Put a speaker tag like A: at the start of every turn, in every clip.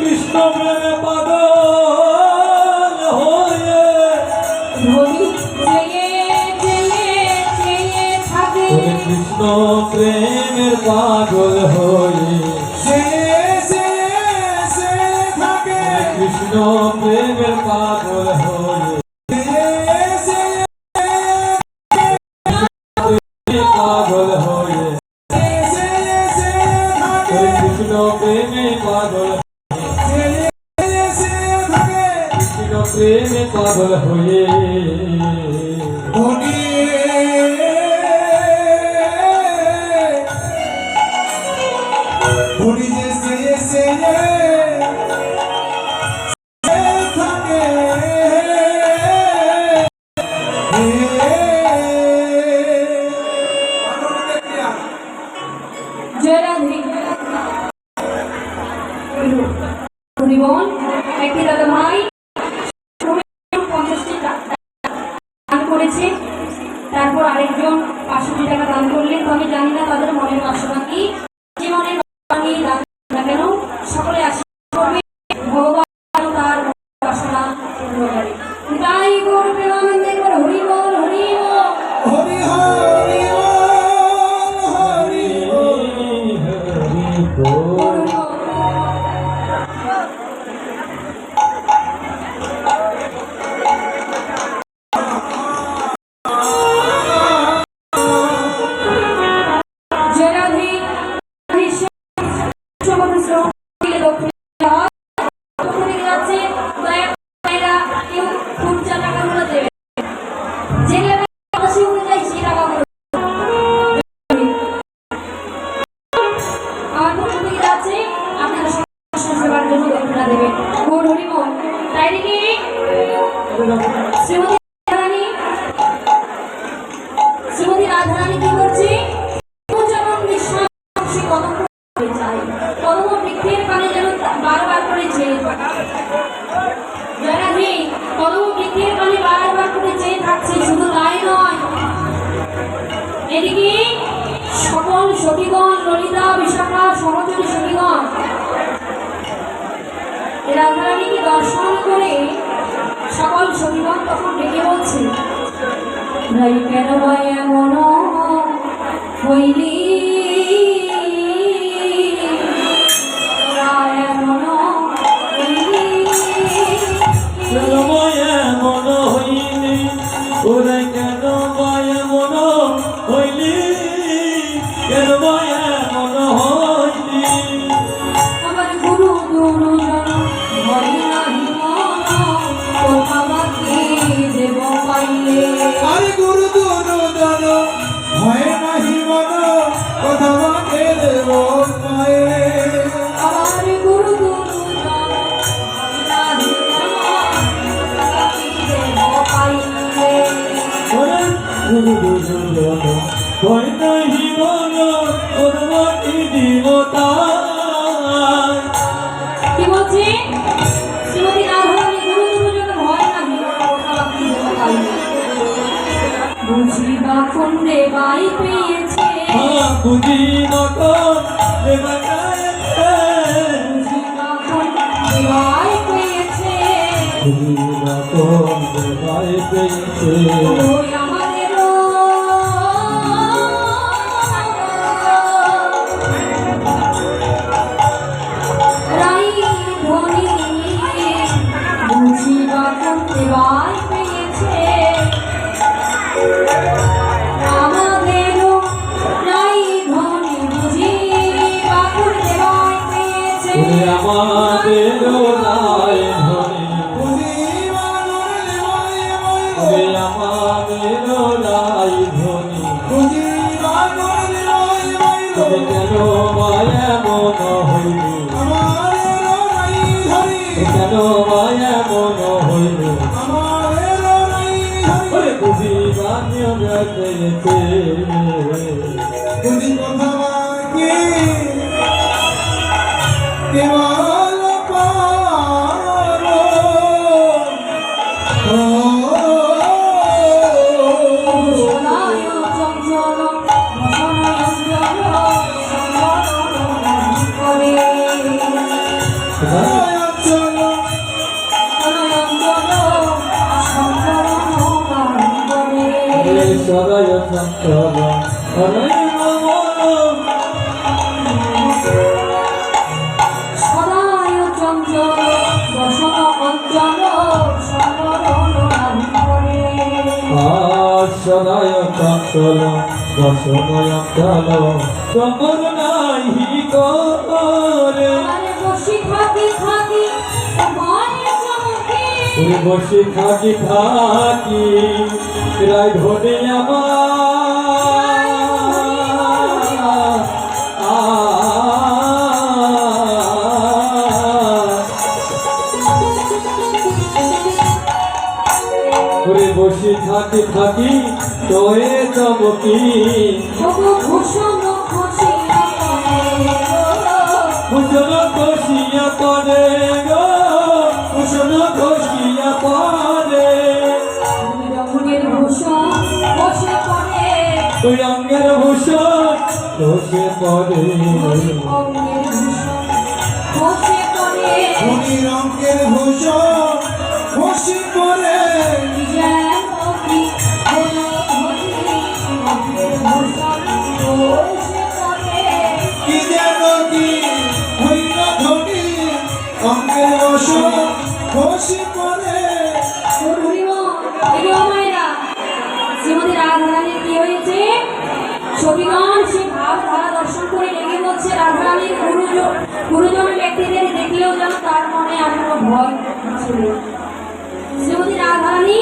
A: কৃষ্ণ প্রেমে পাগল হয়ে কৃষ্ণ প্রেমের পাগল হয়ে কৃষ্ণ প্রেমের পাগল হয়ে পাগল হয়ে কৃষ্ণ প্রেমে পাগল কৃষ্ণ প্রেমে পাগল হয়ে
B: একটি দাদা ভাই 50টি দান করেছে, তারপর আরেকজন 500 টাকা দান করলেন। তো আমি জানি না তাদের মনের বাসনা কি, যে মনের বাসনা নিয়ে দান না কেন সকলে আশীর্বাদ করবে ভগবান তার বাসনা পূর্ণ করে। তাই গৌর প্রেমানন্দে করে হরি বল হরি বল
C: হরি হরি হরি
A: হরি
B: শ্রীমতী রাধারানী কি করছে? কদম বৃক্ষের পানে যেন বারবার করে চেয়ে কদম বৃক্ষের পানে বারবার করে চেয়ে থাকছে। শুধু তাই নয়, এদিকে সকল সখীগণ, ললিতা বিশাখা সহচরী সখীগণ রাধারানীকে দর্শন করে সকল সখীগণ তখন ডেকে বলছে, রাই কেন ভাই এমন হইলি,
A: ওরে কেন ভাই মন হইলি, কেন ভাই মন হইলি।
B: আমার গুরু গুরুজন ভয় নাহি মন, কথা বাকি দেব পাইলে।
C: আরে গুরু দুরুদন ভয় নাহি মন, কথা বাকি দেব পাইলে।
B: আমার গুরু গুরুজন ভয় নাহি মন, কথা বাকি দেব পাইলে।
A: গুরু দুর্যোধন ভয় নাহি মন, অনুমতি দিব তাই।
B: কি বলছে? শ্রীমতী রাধারানী গুরু দুর্যোধন ভয় নাহি মন, কথা বাকি দেব পাইলে। বুঝিবা কুণ্ডে বাই পেয়েছে,
A: বুঝি মতন দেবাকায়েছে,
B: বুঝিবা কুণ্ডে বাই পেয়েছে।
A: বুঝি মতন দেবাই পেয়েছে।
B: ওই আমাদের রাই ধনী বুঝিবা কুণ্ডে বাই পেয়েছে। আমাদের রাই ধনী বুঝিবা কুণ্ডে বাই পেয়েছে।
A: আমাদের নাই ধনী, আমাদের নাই ধনী, তবে কেন মায়া মন হইল, কেন মায়া মন হইল। বুঝি বানিয়ে পেয়েছে,
C: বুঝি কথা বাকি কেবল পারো।
B: করে
A: হরই মন
B: সদায় চঞ্চল বসন অঞ্চল সমরণ করে
A: সদায় চঞ্চল বসনয়ঞ্চল সমর নাহি করে
B: আরে বসি থাকি থাকি মনে চমকে
A: ওরে বসে থাকি থাকি রায় ধরে ওরে বসে থাকি থাকি তোয়ে চমকি
B: তবু ভূষণ খুশিয়া
A: ভূষণ খসিয়া পড়ে গো ভূষণ খসিয়া পড়ে
B: রঙের ভূষণ বসে পড়ে
A: তুই অঙ্গের ভূষণ বসে পড়ে
B: অঙ্গের ভূষণ বসে পড়ে
C: ধনী রঙের ভূষণ খুশি করে
B: যেন কি হলো ধনী অঙ্গের ভূষণ বসে পড়ে
C: কি যেন কি হইল ধনী অঙ্গের ভূষণ খুশি করে
B: শ্রীমতী রাধারানীর কি হয়েছে ছবিগণ সে ভাবধারা দর্শন করে লেগে বলছে রাধারানীর গুরুজন ব্যক্তিদের দেখলেও যেন তার মনে আর কোনো ভয় ছিল শ্রীমতী রাধারানী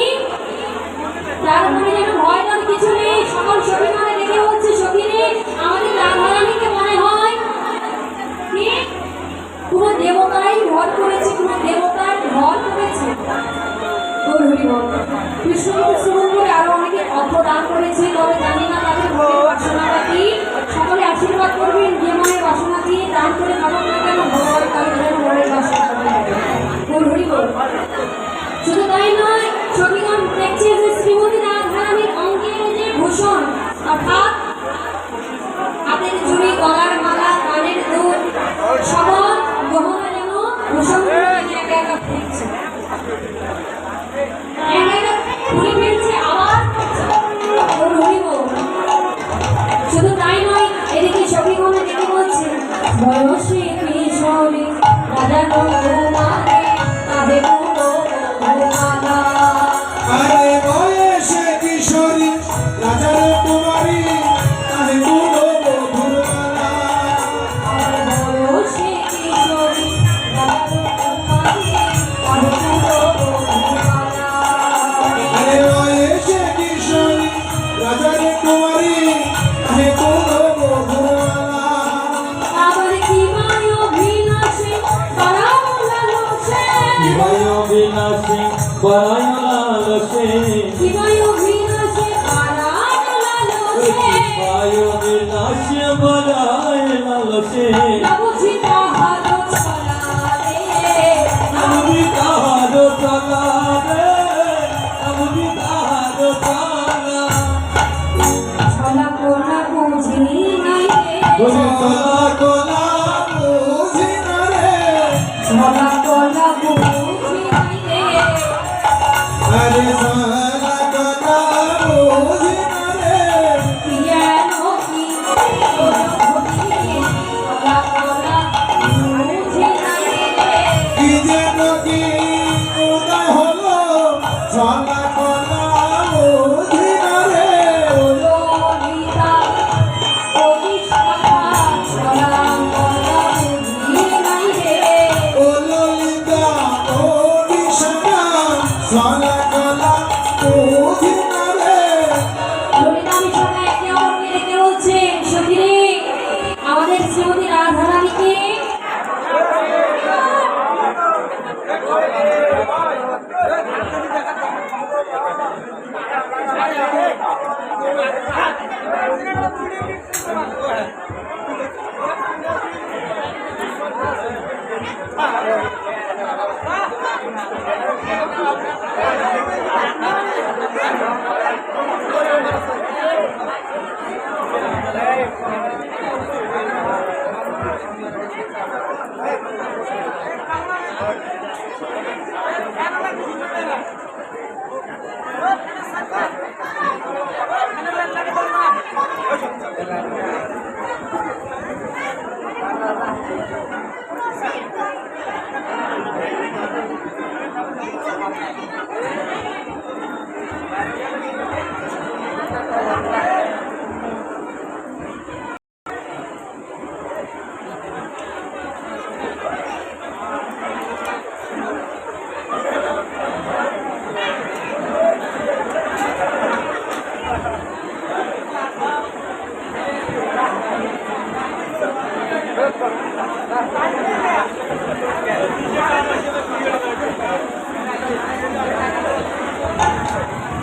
B: তার মনে যেন ভয় তার কিছু নেই সকল ছবিগণে দেখে বলছে সখিনী আমাদের রাধারানীকে মনে হয় কি কোনো দেবতাই ভর করেছে কোনো দেবতার ভর করেছে কৃষ্ণমূর্তি শ্রবণ করে আরো অনেকে অর্থ দান করেছে তবে জানি না তাদের মনের বাসনাটা কি সকলে আশীর্বাদ করবেন যে মনের বাসনা কি দান করে কারণ না কেন ভগবান তাদের মনের বাসনা শুধু তাই নয় ছবিগণ দেখছে যে শ্রীমতী রাধারানীর অঙ্গের যে ভূষণ অর্থাৎ হাতের চুড়ি গলার মালা কানের দুল সকল গহনা যেন ভূষণগুলো একা একা ফুটছে শুধু তাই নয় এদিকে ছবিগুলো দেখে বলছে বয়সী কিশোরী রাজা কুমারে তাহে কুমারা
C: আরে বয়সে কিশোরী রাজার কুমারী তাহে কুলো বধুমালা
B: বয়সী কিশোরী রাজা কুমারে তাহে কুমারা
C: আরে বয়সে কিশোরী রাজার কুমারী তাহে কুলো বধুমালা
B: আবার কি মায় অভিলাষে পরামলালসে
A: শিবায় বিনাশী পরায়লালসে
B: শিবায় অভিলাষে পরামলালসে
A: শিবায় বিনাশী পরায়লালসে
B: নবজি তাহার চলারে
A: আমি তাহার চলা রে আমি তাহার চলা
B: ছলা কোনা বুঝি নাই
A: তুমি
B: রে
A: চলা
C: কোলা বুঝি না রে
B: ছলা কোনা বুঝি নাই রে
C: আরে সালা কোলা বুঝি না রে
B: যেন কি কোনো ঘটি ছলা কোনা বুঝি নাই রে
C: কি যেন কি উদয় হলো সালা কোলা বুঝি না রে
B: ললিতা কবি শাখা ছলা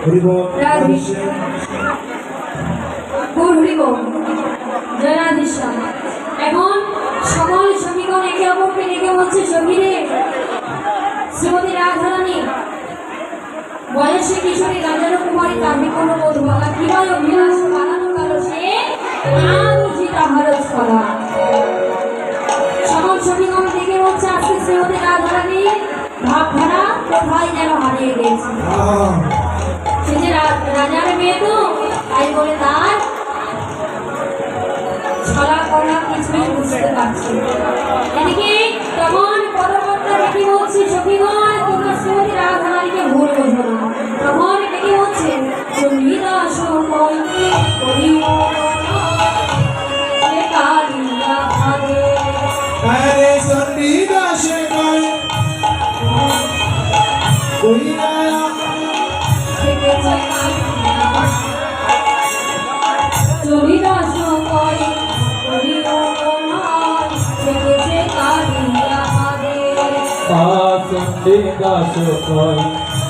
C: হরিবল
B: রাধে গৌর হরিবল জয় রাধে শ্যাম। এখন সকল সখীগণ একে অপরকে ডেকে বলছে, সখীরে শ্রীমতী রাধারানী বয়সে কিশোরী রাজার কুমারী তার কোনো বোধ বলা কিভাবে অভিলাষ বানানো কালো সে না বুঝি তাহার ছলা। সকল সখীগণ ডেকে বলছে, আজকে শ্রীমতী রাধারানী ভাবধারা কোথায় যেন হারিয়ে গেছে। সে যে রাজার মেয়ে তো, তাই বলে তার ছলা কলা কিছুই বুঝতে পারছি। এদিকে তখন পদকর্তা ডেকে বলছে, সখীগণ তোমরা শ্রীমতী রাধারানীকে ভুল বোঝো না। তখন ডেকে বলছে, সন্নিদাস
C: আরে সন্নিদাসে কই কইরা
A: পাশে দাস কয়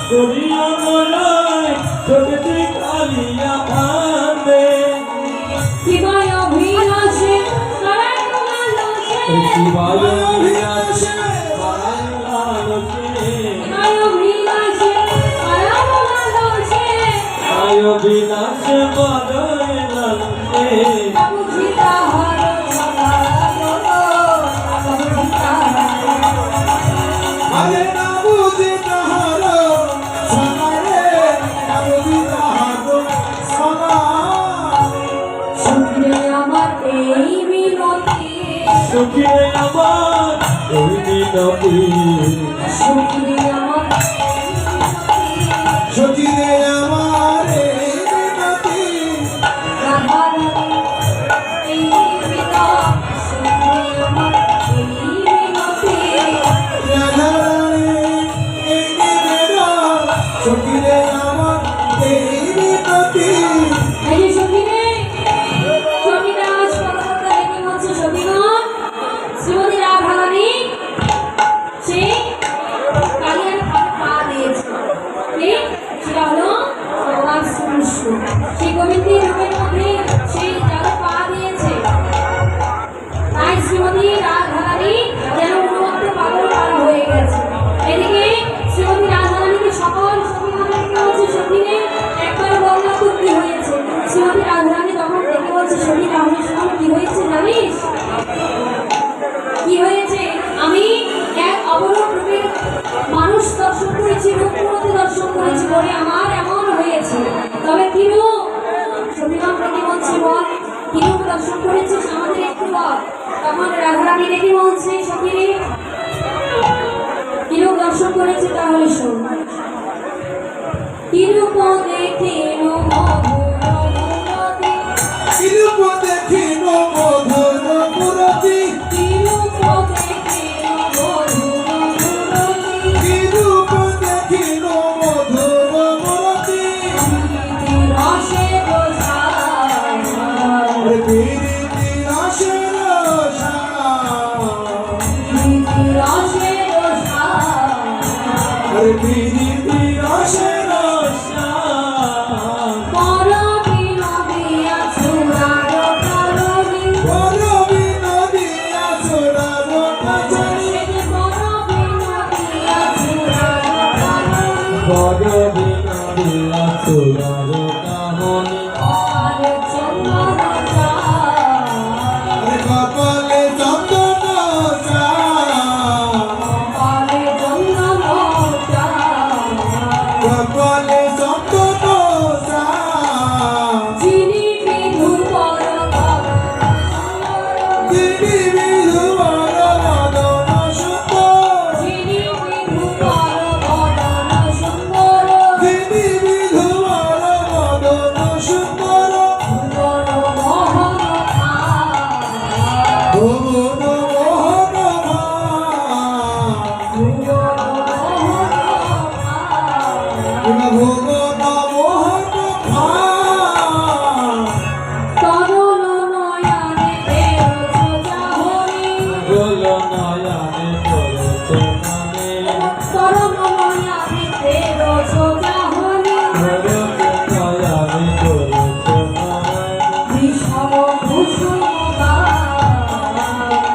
A: করিয়া মরায় ছোটতে কালিয়া ভাবে
B: শিবায় অভিলাষে
A: শিবায় অভিলাষে আয় অভিলাষে বাগায় লালসে
C: আরে না বুঝি তাহার সনারে না বুঝি তাহার সনা
B: সখীরে আমার এই মিনতি
A: সখিরে আমার ওই মিনতি
B: সখীরে আমার
C: সখিরে আমার এই মিনতি
B: রাধারানী এই বিনা সখীরে আমার এই মিনতি
C: রাধারানী এই নিবেদন সখিরে আমার এই মিনতি
B: এই যে সখীরে সখীদাস পদকর্তা ডেকে বলছে, সখীগণ শ্রীমতী রাধারানী সে কালিয়ার হাতে পা দিয়েছে। ঠিক সেটা হলো ভগবান শ্রীকৃষ্ণ। সেই গোবিন্দের রূপের মধ্যে সেই যারা পা দিয়েছে, তাই শ্রীমতী রাধারানী যেন উন্মত্ত পাগল পারা হয়ে গেছে। এদিকে শ্রীমতী রাধারানীকে সকল সখীগণকে বলছে, সখীরে একবার বললা তো কি হয়েছে। শ্রীমতী রাধারানী তখন দেখে বলছে, সখী তাহলে শোনো কি হয়েছে জানিস কি হয়েছে। আমি এক অবরূপ রূপের মানুষ দর্শন করেছি, রূপমূর্তি দর্শন করেছি বলে আমার এমন হয়েছে। তবে কি রূপ সখীগণ ডেকে বলছে, বল কি রূপ দর্শন করেছিস আমাদের একটু বল। তখন রাধারানী ডেকে বলছে, সখীরে কি রূপ দর্শন করেছে তাহলে শোন। কি রূপ দেখিল মধুরমতি,
C: কিরূপ দেখিল মধুর মূরতি
B: কি রূপ দেখিল মধুরমতি,
C: কিরূপ দেখিল মধুর মূরতি
B: রসে গোসাই
C: প্রীতি রসের সারা
B: রসে গোসাই
C: প্রীতি রসের
A: শ্যাম
B: পর বিনোদিয়া চূড়ার তরণী,
C: বড় বিনোদিয়া ছোড়ার কাছারি
B: পর বিনোদিয়া চূড়ার তরণী,
A: বড় বিনোদিয়া চূড়ার কাহনি
B: আর চন্দন চায়,
C: কপালে চন্দন চা
B: কপালে চন্দন চায়,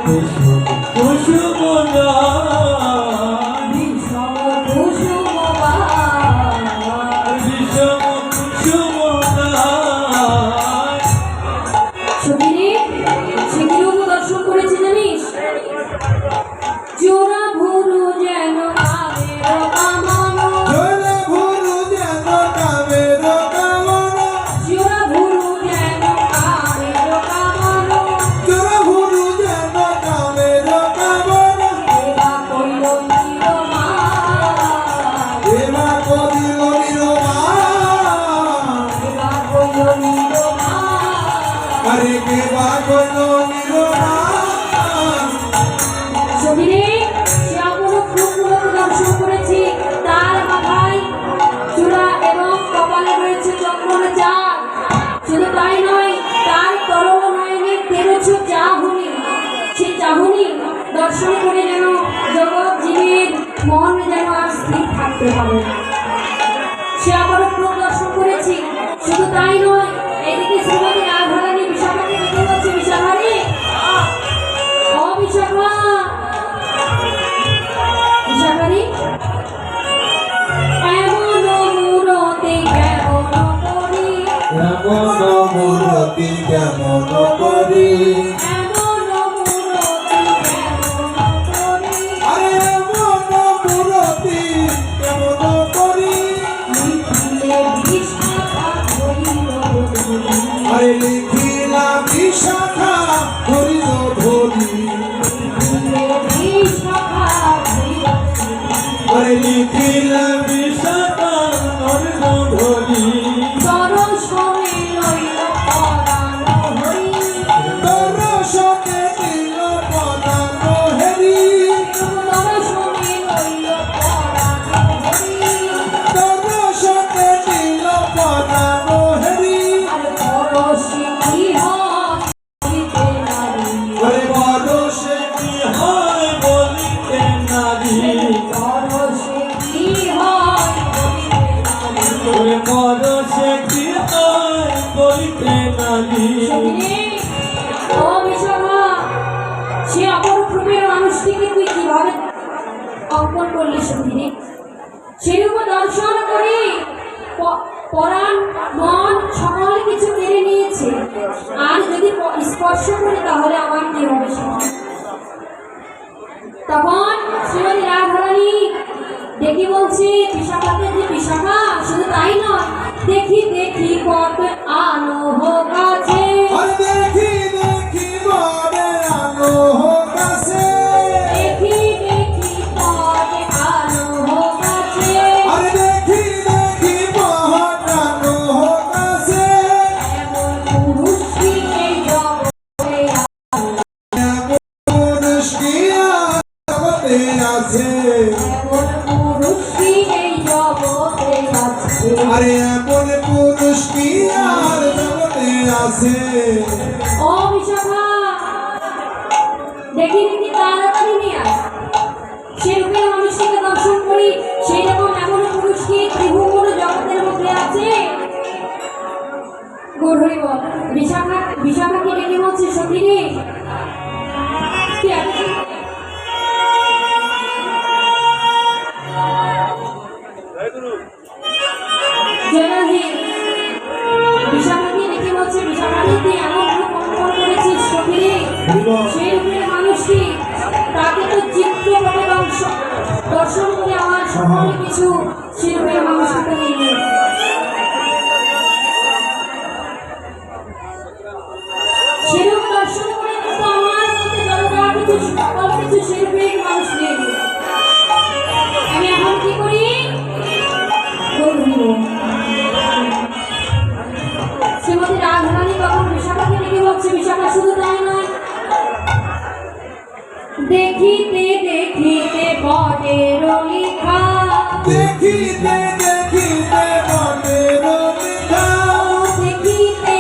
A: বিষম কুসুম গান
B: বিষম কুসুম গান।
A: বিষম কুসুম গান
B: সখিরে সে কি রূপ দর্শন করেছে জানিস? জোড়া ভুরু যেন কামের কামানো,
C: জোড়া ভুরু যেন কামের কামানো,
B: জোড়া ভুরু যেন কামের কামানো।
C: জোড়া ভুরু যেন কামের কামানো।
B: এবা কইল নিরমান,
C: এবা করিল নির্বাণ,
B: এবা কইল নিরমান।
C: আরে কেবা কইল নির্বাণ।
B: সখিরে সে অপরূপ রূপগুলোকে দর্শন করেছি। তার মাথায় চূড়া এবং কপালে রয়েছে চন্দনের চাঁদ। শুধু তাই নয়, তার তরল নয়নের তেরোছ চাহনি, সেই চাহনি দর্শন করে যেন জগৎ জীবের মন যেন আর স্থির থাকতে পারে। সে অপরূপ রূপ দর্শন করেছি। শুধু তাই নয়, এদিকে শ্রীমতী রাধারানী বিশাখাকে দেখে বলছে, বিশাখারে ও বিশাখা, বিশাখারে এমন মূরতে কেমন করি,
C: এমন মূরতি কেমন করি,
B: এমন মূরতে কেমন করি।
C: আরে এমন মূরতি কেমন করি,
B: লিখিলে বিশাখা হইল ধরি,
C: আরে লিখিলাম বিশাখা ধরিল ধরি,
B: লিখিলে বিশাখা হইল ধরি।
C: আরে লিখিলাম
A: বিশাখা নর্ম ধরি
B: দর্শনে লইল পরাণ হরি,
C: দর্শনে দিল পদান হেরি,
B: দর্শনে লইল পরাণ হরি।
C: দর্শনে দিল পদান হেরি,
B: আর পরশে কি হয় বলিতে নারী,
C: আরে বরষে
A: কি হয় বলিতে নারী
B: পরশে কি হয় বলিতে নারী।
A: ওরে পরশে কি হয় বলিতে নারী
B: সখিরে, ও বিশাখা, সে অপরূপ রূপের মানুষটিকে তুই কিভাবে অঙ্কন করলি সখিরে? সেরূপ দর্শন করে পরাণ মন সকল কিছু কেড়ে নিয়েছে। আর যদি স্পর্শ করি তাহলে আমার কি হবে সখী? তখন শ্রীমতী রাধারানী দেখি বলছে বিশাখাকে, যে বিশাখা শুধু তাই নয়, দেখি দেখি কত আনহ কাছে,
C: আর দেখি দেখি মনে আনো কাছে,
B: দেখি দেখি কত আনহ কাছে।
C: আর দেখি দেখি মহানো কাছে,
B: এমন পুরুষ কি এই জগতে
C: পুরুষ কি আর জগতে আছে,
B: এমন পুরুষ কি এই জগতে আছে।
C: আরে এমন পুরুষ কি আর জগতে আছে,
B: ও বিশাখা, দেখি দেখি তাড়াতাড়ি নিয়ে আয়। সে রূপের মানুষটিকে দর্শন করি, সেই রকম এমন পুরুষ কি ত্রিভুবন জগতের মধ্যে আছে? গৌর হরি বল। বিশাখাকে ডেকে বলছে, সখী রে তুই এত- জয়রাধি বিশাখাকে ডেকে বলছে, বিশাখাকে তুই এমন রূপ অঙ্কন করেছিস সখী রে, সেই রূপের মানুষটি তাকে তো চিত্রপটে দর্শন করে আমার সকল কিছু সেই রূপের মানুষটিকে নিয়ে সেরূপ দর্শন করে কিন্তু আমার মধ্যে যতটা কিছু সকল কিছু সেই রূপের মানুষ নিয়ে আমি এখন কি করি? শ্রীমতী রাধারানী তখন বিশাখাকে ডেকে বলছে, বিশাখা শুধু তাই নয়, দেখিতে দেখিতে পটের লিখা,
C: দেখিতে দেখিতে মনের লেখা,
B: দেখিতে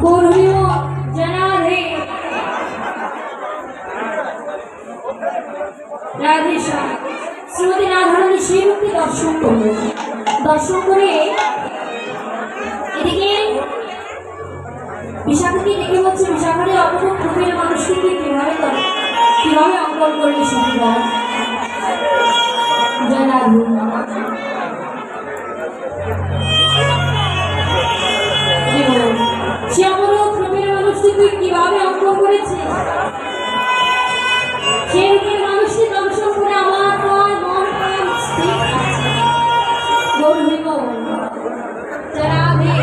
B: গৌরীয় জনাধে রাধেশা শ্রীমতী রাধারানী সেই মূর্তি দর্শন করলেন। দর্শন করে এদিকে বিশাখাকে দেখে বলছে, বিশাখারে অপরূপ রূপের মানুষটিকে কিভাবে অঙ্কন করলে সতীরা জনাধে। সে অপরূপ রূপের মানুষটি তুই কিভাবে অঙ্কন করেছিস? সেই রূপের মানুষটি দর্শন করে আমার মন প্রাণ স্থির আছে। গৌরীব জনাধে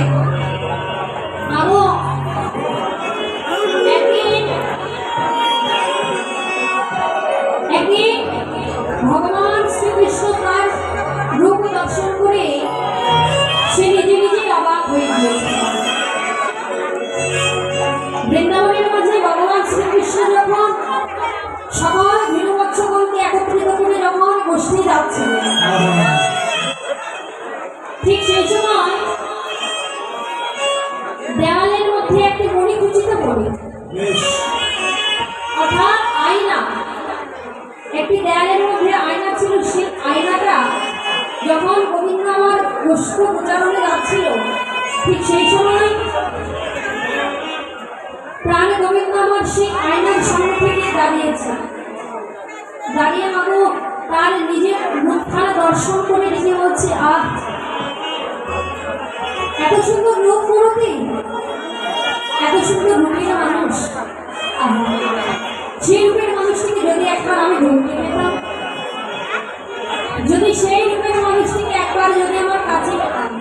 B: আগো একদিন ভগবান শ্রীকৃষ্ণ তার রূপ দর্শন করে সে নিজে নিজেই অবাক হয়ে গিয়েছে। বৃন্দাবনের মাঝে ভগবান শ্রীকৃষ্ণ যখন সকল ভীরুবৎসগণকে একত্রিত করে যখন গোষ্ঠী যাচ্ছিলেন, ঠিক সেই সময় দেওয়ালের মধ্যে একটি মণিকুচিত মণি অর্থাৎ আয়না, একটি দেয়ালের মধ্যে আয়না ছিল। সেই আয়নাটা যখন গোবিন্দ আমার গোষ্ঠ উচ্চারণে যাচ্ছিল, ঠিক সেই সময় প্রাণ গোবিন্দ আমার সেই আয়নার সামনে থেকে দাঁড়িয়েছে। দাঁড়িয়ে মাগো তার নিজের মুখখানা দর্শন করে দেখে বলছে, আহ এত সুন্দর রূপ মূর্তি, এত সুন্দর রূপের মানুষ। সেই রূপের মানুষটিকে যদি একবার আমি ধরতে পেতাম, যদি সেই রূপের মানুষটিকে একবার যদি আমার কাছে পেতাম,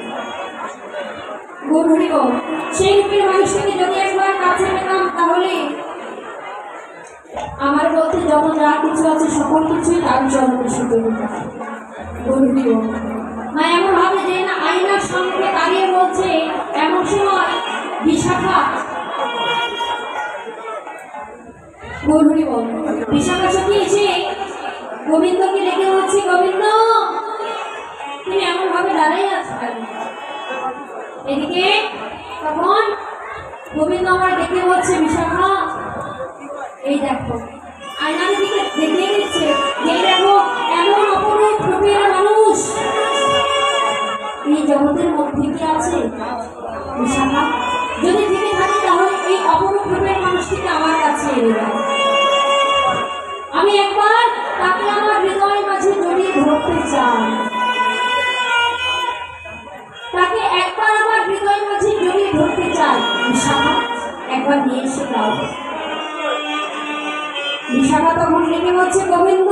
B: গৌরী গো সেই রূপের মানুষটিকে যদি একবার কাছে পেতাম, তাহলে আমার বলতে যখন যা কিছু আছে সকল কিছুই তার চরণে শুধু গৌরী গো। মা এমন ভাবে যে না আয়নার সামনে দাঁড়িয়ে বলছে, এমন সময় বিশাখা গৌরী বল বিশাখা সতী এসে গোবিন্দকে ডেকে বলছে, গোবিন্দ তুমি এমন ভাবে দাঁড়িয়ে আছো কেন? এদিকে তখন গোবিন্দ আমার ডেকে বলছে, বিশাখা এই দেখো আয়নার দিকে দেখিয়ে দিচ্ছে, এই দেখো এমন অপরূপ রূপের মানুষ এই জগতের মধ্যে কি আছে? বিশাখা যদি থেকে থাকে তাহলে এই অপরূপ রূপের মানুষটিকে আমার কাছে এনে দাও। আমি একবার তাকে আমার হৃদয় মাঝে জড়িয়ে ধরতে চাই, তাকে একবার আমার হৃদয় মাঝে জড়িয়ে ধরতে চাই। বিশাখা একবার নিয়ে এসে দাও। বিশাখা তখন ডেকে বলছে, গোবিন্দ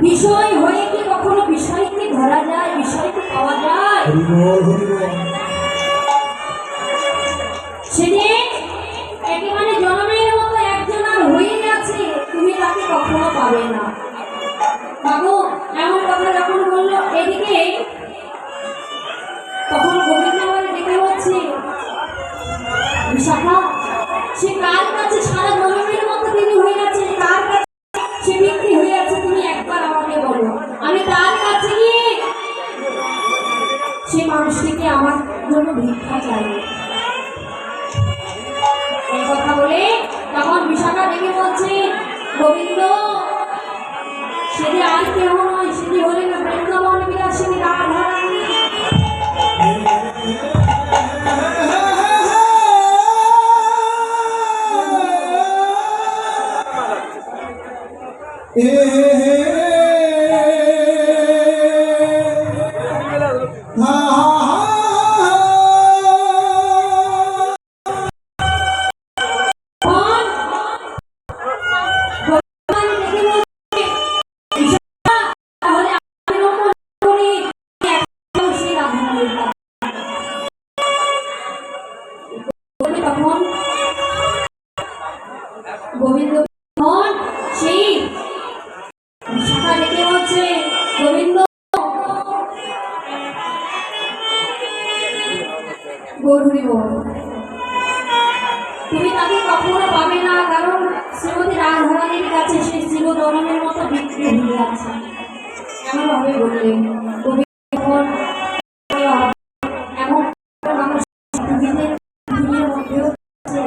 B: বিষয় হয়ে কি কখনো বিষয়কে ধরা যায়, বিষয়কে পাওয়া যায়? সেদিন একেবারে জনমের মতো একজন আর হয়ে গেছে, তুমি তাকে কখনো পাবে না। বাবু এমন কথা যখন বললো, এদিকে তখন গোবিন্দ আমাকে ডেকে বলছে, বিশাখা সে কার কাছে সারা জনমের মতো তিনি হয়ে গেছে, কার কাছে সে বিক্রি হয়ে আছে, তুমি একবার আমাকে বলো, আমি তার কাছে গিয়ে সে মানুষটিকে আমার জন্য ভিক্ষা চাই। এই কথা বলে তখন বিশাখা ডেকে বলছে, গোবিন্দ সেটি আর কেউ নয়, সেটি হলেন বৃন্দাবন বিলাসিনী রাধারানী। গোবিন্দ সেই গৌরী বল তুমি তাকে কখনো পাবে না, কারণ শ্রীমতী রাজধানীর কাছে সেই চিরদরণের মতো বিক্রি হয়ে আছে। এমন ভাবে বললেন কবি। এমন মানুষ পৃথিবীর মধ্যেও আছে।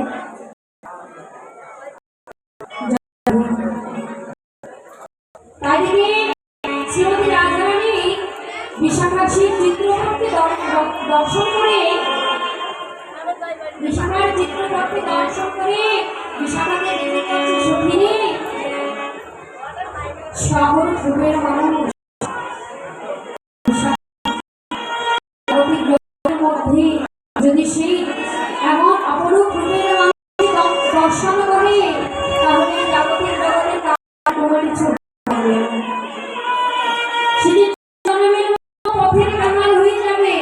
B: তাই দেখি শ্রীমতী রাজধানী বিশাখাশীর চিত্রপটকে দর্শন করে বিশাখার চিত্রপটকে দর্শন করে বিশাখাকে দেখে গেছে সখিনী শহর রূপের মানুষ মধ্যে যদি সেই এমন অপরূপ রূপের মানুষ দর্শন করে তাহলে জাগতিক জগতের পথের কামাল হয়ে যাবে,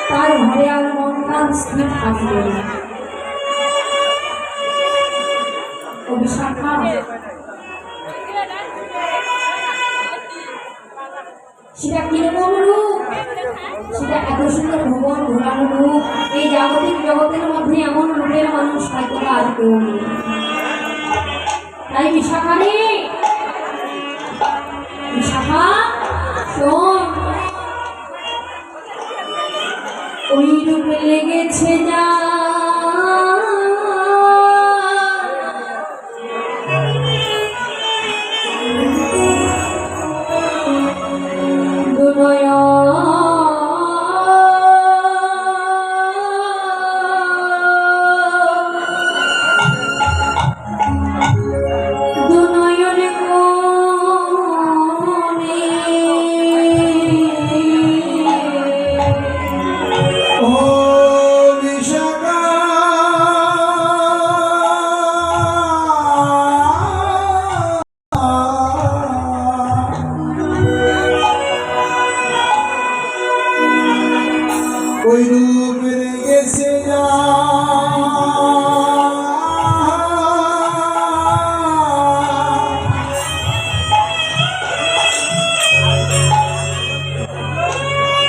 B: তার ঘরে আর মন প্রাণ স্থির থাকবে। ও বিশাখা সেটা কিরকম রূপ, সেটা এত সুন্দর ভুবন ঘোরানো রূপ, এই জাগতিক জগতের মধ্যে এমন রূপের মানুষ হয়তো আর কেউ নেই। তাই বিশাখা রে, বিশাখা শোন, ওই রূপে লেগেছে যা
C: ওই রূপ রেগেছে যা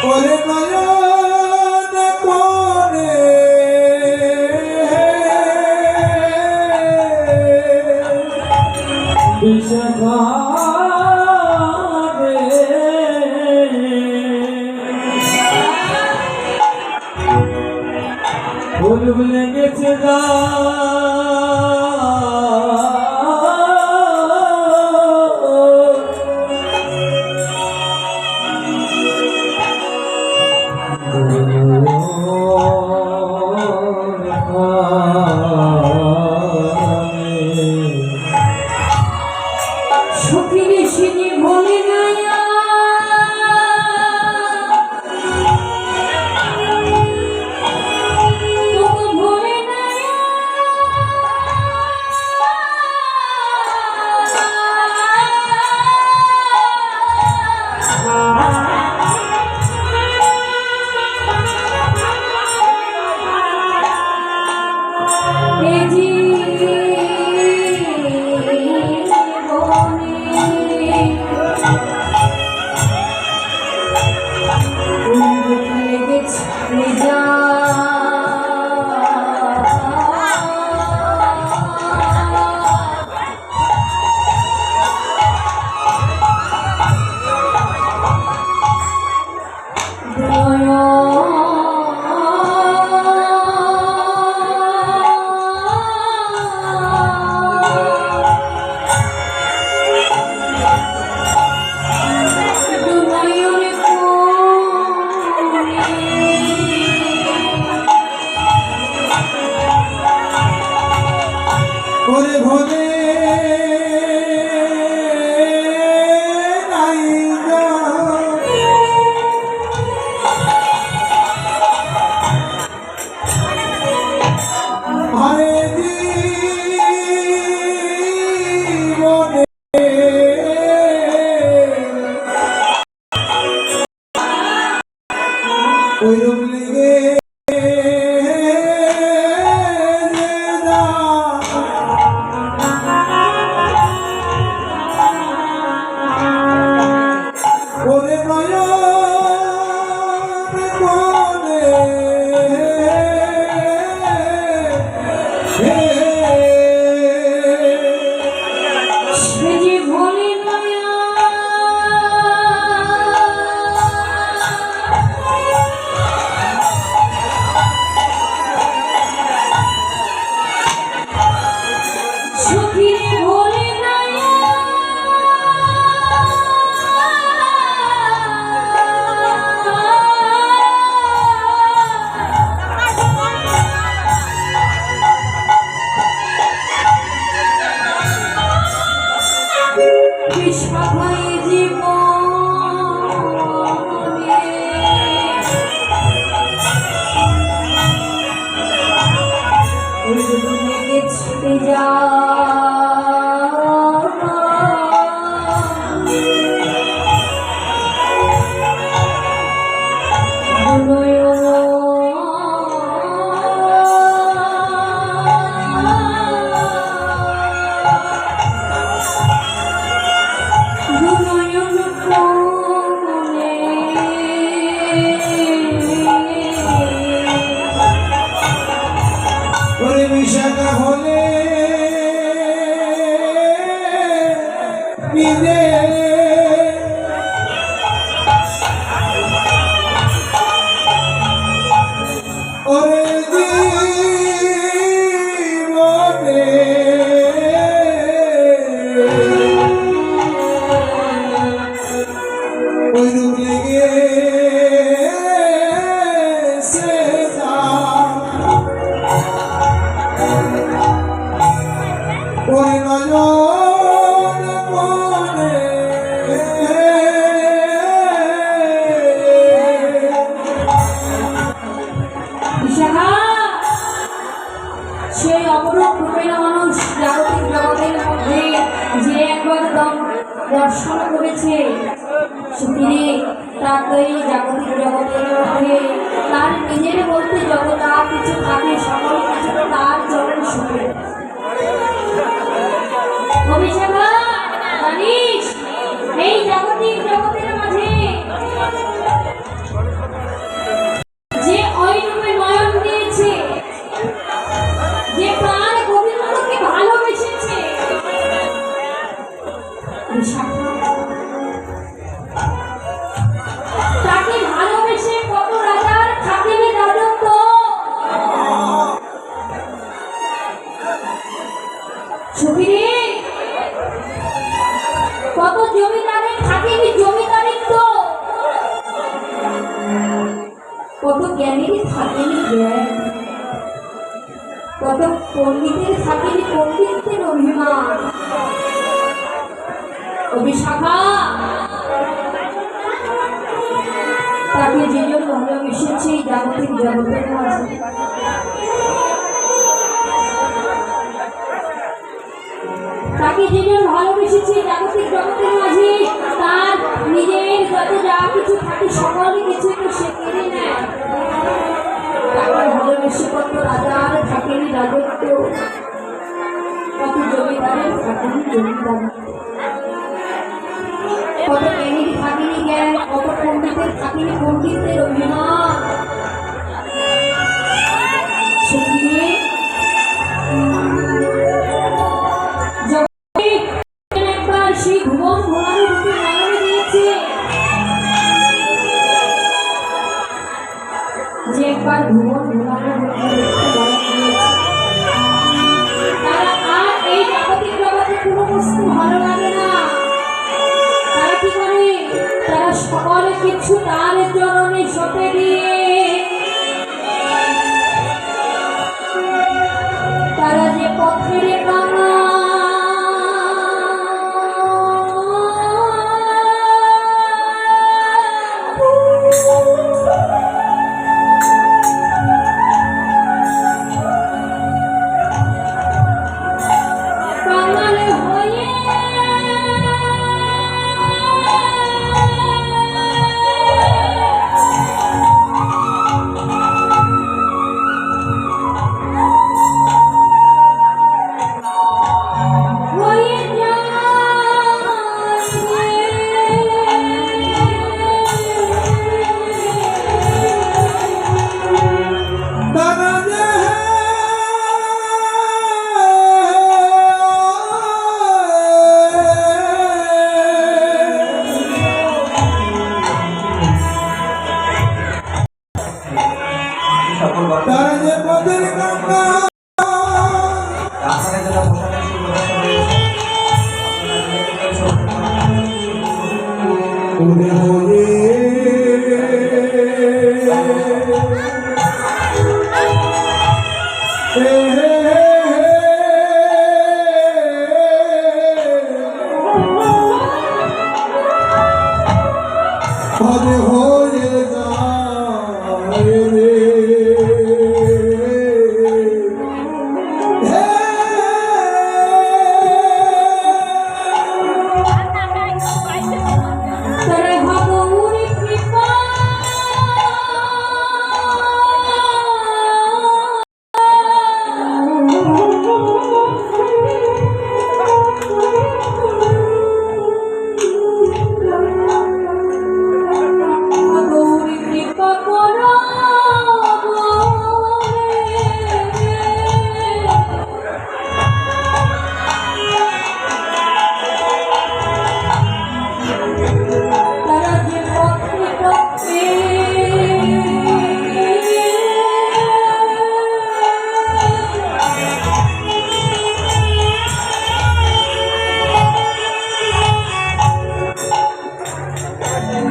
C: ওরে নয়ন কোণে
A: বিশাখা ফুল লেগেছে যা
B: সখিনী সিনি ভোলে নায়া ভোলে নায়া ছুটে যা
C: ওরে বিশাখা হলে মিলে ওরে জীবনে ওই রূপ লেগে ওই নয়ন মনে
B: বিশাখা সেই অপরূপ রূপের মানুষ জাগতিক জগতের মধ্যে যে একবার দর্শন করেছে তিনি তাকেই জাগতিক জগতের মধ্যে তার নিজের বলতে যত যা কিছু থাকে সকল কিছু তার চরণ সুখে। বিশাখা জানিস এই জাগতিক জগতের মাঝে যে ওই রূপে নয়ন দিয়েছে, যে প্রাণ গোবিন্দকে ভালোবেসেছে, তাকে ভালোবেসে কত রাজার থাকিবে রাজত্ব, সুখীরে কত জমিদারের থাকিবি জমিদারিত্ব, কত জ্ঞানীর থাকিবি জ্ঞান, কত পণ্ডিতের থাকিবি পণ্ডিতের অভিমান। বিশাখা তাকে যেজন ভালোবেসেছে জাগতিক জগতের মাঝে, তাকে যেজন ভালোবেসেছে জাগতিক জগতের মাঝে তার নিজের যত যা কিছু থাকে সকল কিছু তো সে কেড়ে নেয়। তাকে ভালোবেসে কত রাজার থাকেনি রাজত্ব, কত জমিদারের থাকেনি জমিদারিত্ব, কত জ্ঞানীর থাকেনি জ্ঞান, কত পণ্ডিতের থাকেনি পণ্ডিতের অভিমান। সেখানে একবার সেই ভুবন ঘোরানো রূপে নয়ন দিয়েছে, যে একবার ভুবন ঘোরানো রূপে নয়ন দিয়েছে, তারা আর এই জাগতিক জগতে কোনো বস্তু ভালো লাগে না। তারা কি করে? তারা সকল কিছু তার চরণে সঁপে দিয়ে তারা যে পথের কানা
C: তারা যে পথের কান্না
A: আপনাদের জন্য পোশাকের সুব্যবস্থা রয়েছে।
C: ওরে হলে হরে হয়ে যায় রে
B: তারে ভগৌরী কৃপা ভগৌরী কৃপা করো তারা যে পথে পথে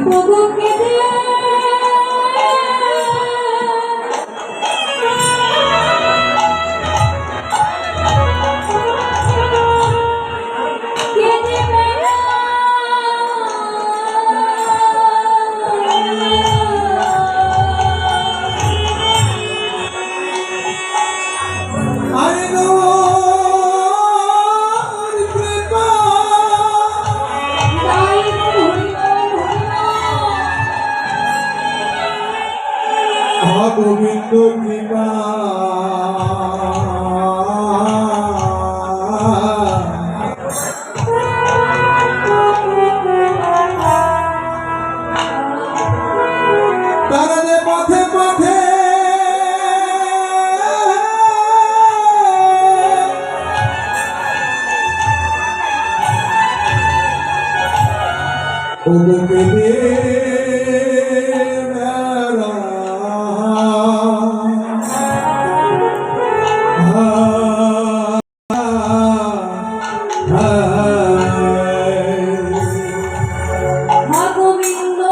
B: প্রভুকে দিয়ে কে দেবে
C: আরে গৌর কৃপা
B: তাই হরিব
C: গোবিন্দ কৃপা তারা যে পথে পথে ওগোকে দে
B: গোবিন্দ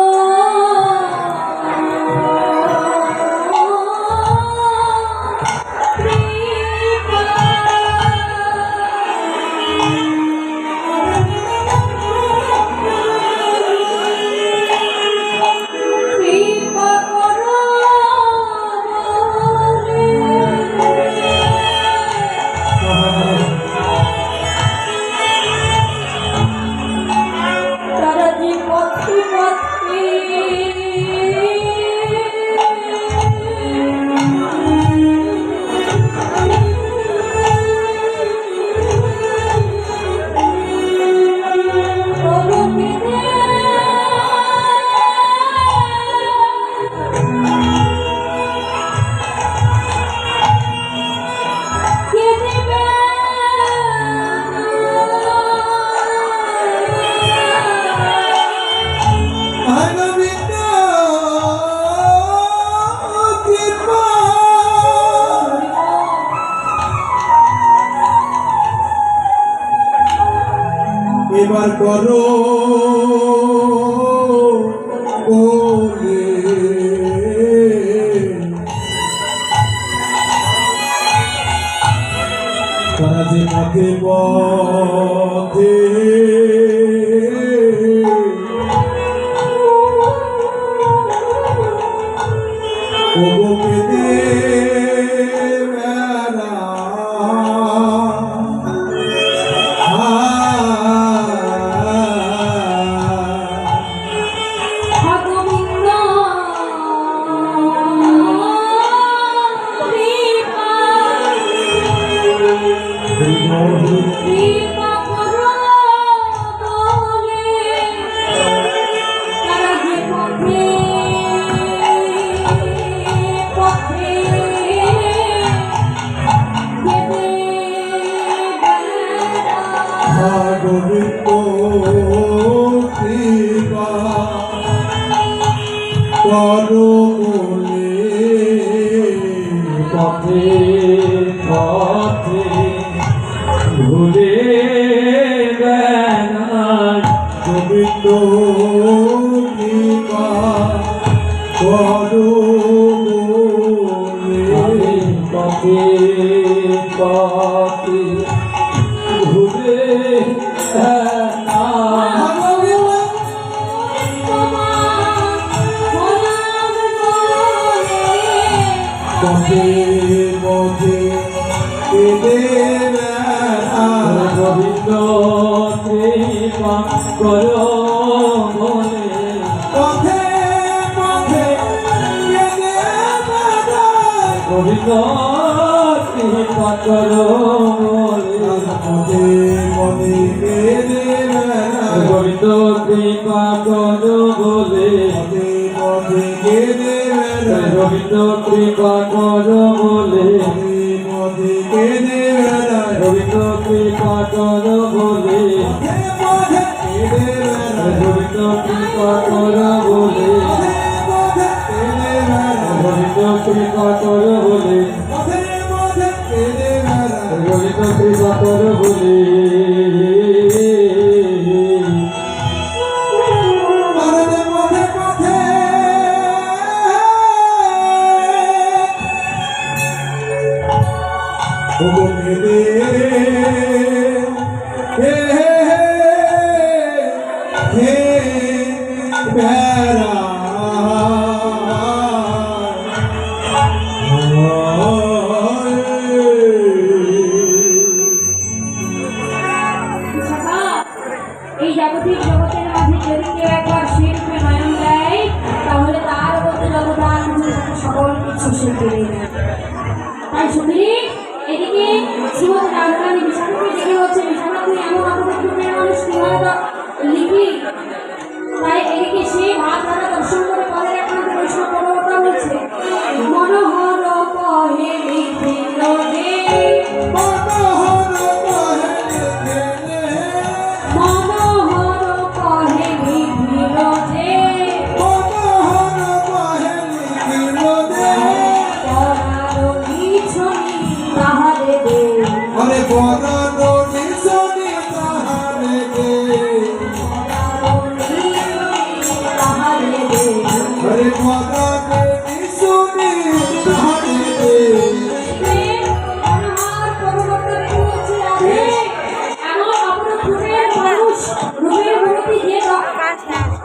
B: কৃপা করো তারা যে পথে পথে প্রভুকে কে দেবে
C: গোবিন্দ কৃপা এবার করো ওরে তারা যে পথে পথে ওগোকে দে
B: গোবিন্দ কৃপা করো বলে তারা যে পথে পথে যেতে
C: গোবিন্দ কৃপা করো বলে পথে পথে ভুলে বেড়াই গোবিন্দ কৃপা করো বলে পথে পথে ভুলে পথে পথে কেঁদে বেড়ায়
A: গোবিন্দ কৃপা করো বলে
C: পথে পথে কেঁদে বেড়ায়
A: গোবিন্দ কৃপা করো বলে
C: পথে পথে কেঁদে বেড়ায়
A: গোবিন্দ কৃপা করো বলে
C: পথে পথে কেঁদে বেড়ায়
A: গোবিন্দ কৃপা করো বলে
C: পথে পথে কেঁদে বেড়ায়
A: গোবিন্দ কৃপা করো বলে
C: পথে কেঁদে বেড়ায়
A: গোবিন্দ কৃপা করো বলে
C: পথে কেঁদে বেড়ায়
A: গোবিন্দ কৃপা করো বলে
C: পথে পথে কেঁদে বেড়ায়
A: গোবিন্দ কৃপা করো বলে
C: পথে পথে পথে ও কেঁদে হে হে
B: বিশাখা, এই জাগতিক জগতের মাঝে যদি কেউ একবার সেই রূপে নয়ন দেয় তাহলে তার মধ্যে জগদান সকল কিছু সে পেরে নেয়। তাই সুন্দরী এদিকে শ্রীমতী রাজধানী বিশাখাকে ডেকে হচ্ছে, বিশাখা তুই এমন অপরাধ মানুষ কিভাবে লিখি। তাই এদিকে সে ভাত দ্বারা দর্শন করে পরের একান্তে বৈষ্ণব পরবর্তী হচ্ছে মনোহর কহে লিখিল রে মনোহর কহে লিখিল যে পরার পিছনে তাহারে দে
C: আরে বড় নিশনি তাহারে দে
B: পরার পিছনে তাহারে দে
C: আরে বড় নিশনি তাহারে দে
B: মনোহর পরবর্তী হচ্ছে রাধে এমন অপরূপ রূপের মানুষ রূপের মূর্তি যে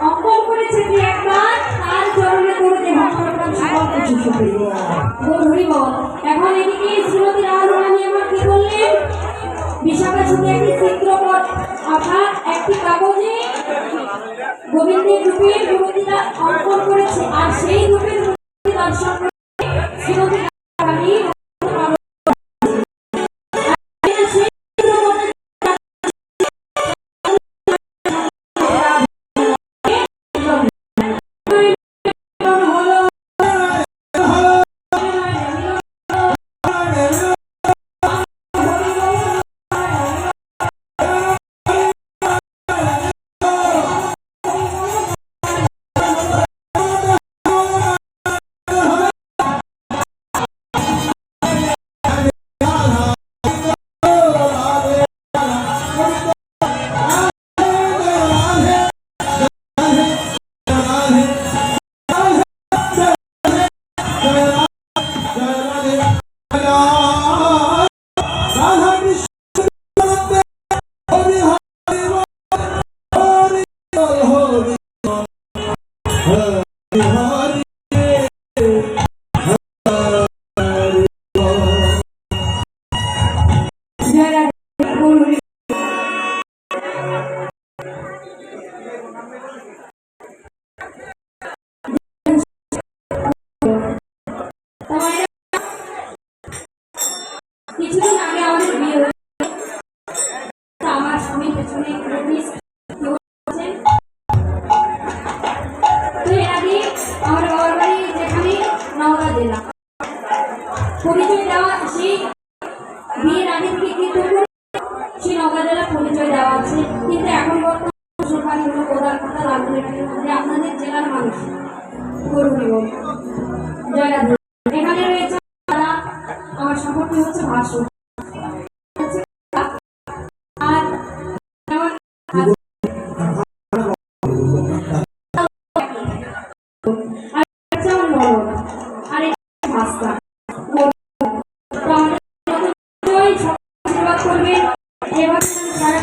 B: অঙ্কন করেছে যে একবার তার চরণে করে দেহ প্রাণ সকল কিছু সুখে হরি বল। এখন এদিকে শ্রীমতী রাধারানী আমার কি বললেন, বিশাখা ছবি একটি চিত্রপট অর্থাৎ একটি কাগজে গোবিন্দের রূপের মূর্তিটা অঙ্কন করেছে আর সেই রূপের মূর্তি দর্শন করে শ্রীমতী রাধারানী কিছুদিন আগে আমাদের বিয়ে হয়েছে, আমার স্বামী পেছনে তো এর আগে আমার বাবার বাড়ি যেখানে নওগাঁ জেলা পরিচয় দেওয়া সেই বিয়ের আগে থেকে কিন্তু সেই নওগাঁ জেলার পরিচয় দেওয়া আছে, কিন্তু এখন বর্তমানে শ্বশুরবাড়ি হলো কোদালপাতা লালপুরের মধ্যে আপনাদের জেলার মানুষ গরুরি জয়রাধ এখানে রয়েছে আমার সম্পর্কে হচ্ছে ভাসু আর আর ভাস্তা করবেন এবার সারা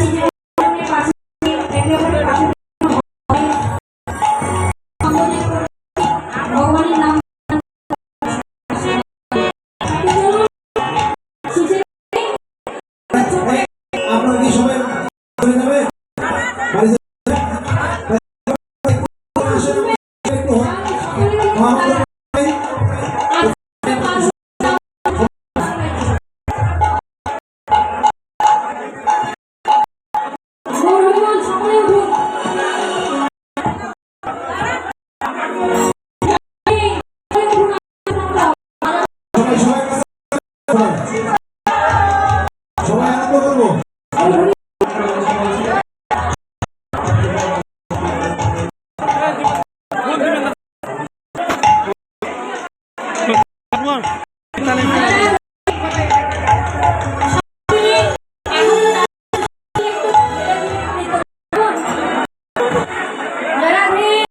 C: সবাই সবাই আনন্দ করবো।